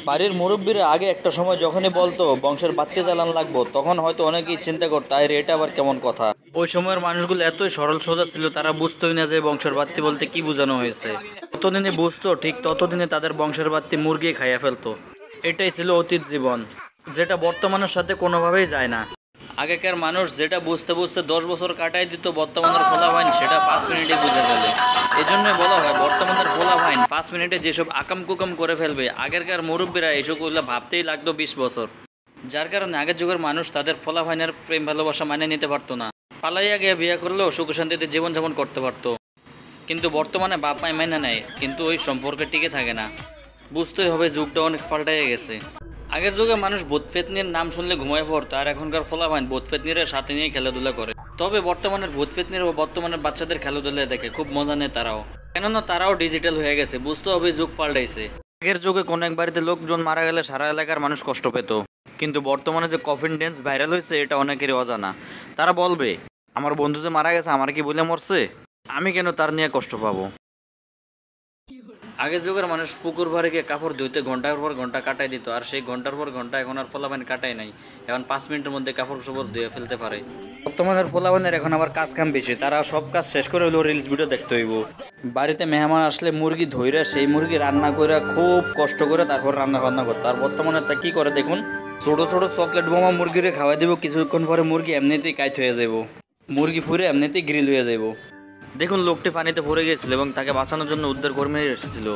বাড়ির মুরব্বীরা আগে একটা সময় যখনই বলতো বংশের বাড়তি চালান লাগবো, তখন হয়তো অনেকেই চিন্তা করতো আরে এটা আবার কেমন কথা। ওই সময়ের মানুষগুলো এতই সরল সোজা ছিল, তারা বুঝতোই না যে বংশের বাড়তি বলতে কি বোঝানো হয়েছে। যতদিনে বুঝতো ঠিক ততদিনে তাদের বংশের বাড়তি মুরগি খাইয়া ফেলতো। এটাই ছিল অতীত জীবন, যেটা বর্তমানের সাথে কোনোভাবেই যায় না। আগেকার মানুষ যেটা বুঝতে বুঝতে 10 বছর কাটাই দিত, বর্তমানের পোলাপাইন সেটা 5 মিনিটে বুঝে ফেলে। এই জন্যই বলা হয় বর্তমানের পোলাপাইন 5 মিনিটে যেসব আকাম কুকাম করে ফেলবে, আগেরকার মুরব্বীরা এইসবগুলো ভাবতেই লাগতো 20 বছর। যার কারণে আগের যুগের মানুষ তাদের পোলাপাইনের প্রেম ভালোবাসা মানে নিতে পারতো না। পালাইয়া গিয়ে বিয়ে করলেও সুখ শান্তিতে জীবনযাপন করতে পারতো। কিন্তু বর্তমানে বাপ মাই মেনে নেয়, কিন্তু ওই সম্পর্কে টিকে থাকে না। বুঝতেই হবে যুগটা অনেক পাল্টাইয়া গেছে। আগের যুগে মানুষ ভূতপেতনির নাম শুনলে ঘুমায় পড়তো, আর এখনকার ফলাফাইন ভূতপেতনির সাথে নিয়ে খেলাধুলা করে। তবে বর্তমানের ভূতপেতনির ও বর্তমানের বাচ্চাদের খেলাধুলা দেখে খুব মজা নেয় তারাও, কেননা তারাও ডিজিটাল হয়ে গেছে। বুঝতে হবে যুগ পাল্টাইছে। আগের যুগে কোনো এক বাড়িতে লোকজন মারা গেলে সারা এলাকার মানুষ কষ্ট পেত, কিন্তু বর্তমানে যে কফিন ড্যান্স ভাইরাল হয়েছে এটা অনেকেরই অজানা। তারা বলবে আমার বন্ধু যে মারা গেছে আমার কি বলে মরছে, আমি কেন তার নিয়ে কষ্ট পাবো। আগের যুগের মানুষ পুকুর ভরে গিয়ে কাপড় ধুইতে ঘন্টার পর ঘন্টা কাটাই দিত, আর সেই ঘন্টার পর ঘন্টা এখন আর ফলাফান কাটাই নাই। এখন 5 মিনিটের মধ্যে কাপড় চোপড় ধুয়ে ফেলতে পারে। বর্তমানের ফলাফানের এখন আবার কাজ কাম বেশি, তারা সব কাজ শেষ করে হলেও রিলস ভিডিও দেখতে হইব। বাড়িতে মেহমান আসলে মুরগি ধইরা সেই মুরগি রান্না করে খুব কষ্ট করে তারপর রান্না বান্না করতো। আর বর্তমানে তা কি করে দেখুন, ছোট ছোট চকলেট বোমা মুরগিরে খাওয়াই দিব, কিছুক্ষণ পরে মুরগি এমনিতেই কাইট হয়ে যাব, মুরগি ফুরে এমনিতেই গ্রিল হয়ে যাব। দেখুন লোকটি পানিতে পড়ে গিয়েছিল এবং তাকে বাঁচানোর জন্য উদ্ধার কর্মীরা এসেছিল।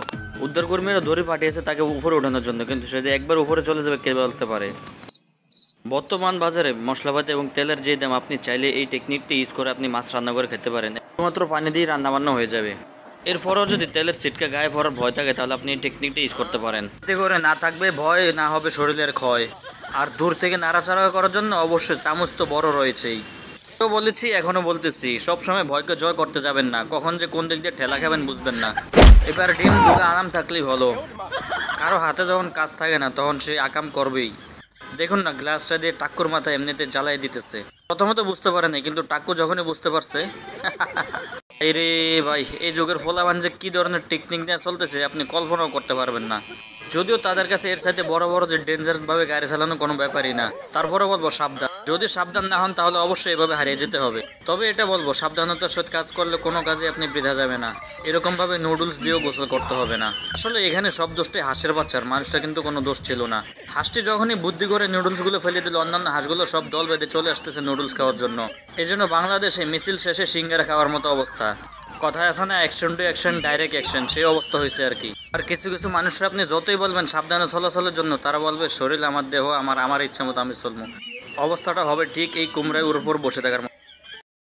উদ্ধার কর্মীরা ধরে পাঠিয়েছে তাকে উপরে ওঠানোর জন্য, কিন্তু সে যে একবার উপরে চলে যাবে কে বলতে পারে। বর্তমান বাজারে মশলাপাতি এবং তেলের যে দাম, আপনি চাইলে এই টেকনিকটি ইউজ করে আপনি মাছ রান্না করে খেতে পারেন। শুধুমাত্র পানি দিয়ে রান্নাবান্না হয়ে যাবে। এরপরও যদি তেলের ছিটকা গায়ে পড়ার ভয় থাকে তাহলে আপনি এই টেকনিকটি ইউজ করতে পারেন। এতে করে না থাকবে ভয়, না হবে শরীরের ক্ষয়। আর দূর থেকে নাড়াচাড়া করার জন্য অবশ্যই চামচ তো বড় রয়েছেই। তো বলেছি এখনো বলতেছি, সবসময় ভয়কে জয় করতে যাবেন না, কখন যে কোন দিক দিয়ে ঠেলা খাবেন বুঝবেন না। এবার ডিম দুটো আরাম থাকলেই হলো। কারো হাতে যখন কাজ থাকে না তখন সে আকাম করবেই। দেখুন না গ্লাসটা দিয়ে টাক্কুর মাথায় এমনিতে জ্বালাই দিতেছে। প্রথমত বুঝতে পারে নাই, কিন্তু টাক্কু যখনই বুঝতে পারছে এই রে ভাই, এই যুগের ফলাফান যে কি ধরনের টেকনিক নিয়ে চলতেছে আপনি কল্পনাও করতে পারবেন না। যদিও তাদের কাছে এর সাথে বড় বড় যে ডেঞ্জারাস ভাবে গাড়ি চালানো কোনো ব্যাপারই না, তারপরে বলবো সাবধান। যদি সাবধান না হন তাহলে অবশ্যই এভাবে হারিয়ে যেতে হবে। তবে এটা বলবো সাবধানতার সাথে কাজ করলে কোনো কাজে আপনি বৃথা যাবে না। এরকম ভাবে নুডলস দিয়েও গোসল করতে হবে না। আসলে এখানে সব দোষটাই হাঁসের বাচ্চার, মানুষটা কিন্তু কোনো দোষ ছিল না। হাঁসটি যখনই বুদ্ধি করে নুডলসগুলো ফেলে দিল, অন্যান্য হাঁসগুলো সব দল বেঁধে চলে আসতেছে নুডলস খাওয়ার জন্য। এই জন্য বাংলাদেশে মিছিল শেষে সিঙ্গারা খাওয়ার মতো অবস্থা। কথায় আছে না action to action direct action, সেই অবস্থা হয়েছে আর কি। আর কিছু কিছু মানুষরা আপনি যতই বলবেন সাবধানে চলাচলের জন্য, তারা বলবে শরীর আমার দেহ আমার ইচ্ছা মতো আমি চলবো। অবস্থাটা হবে ঠিক এই কুমড়ায় উপর বসে থাকার মতো।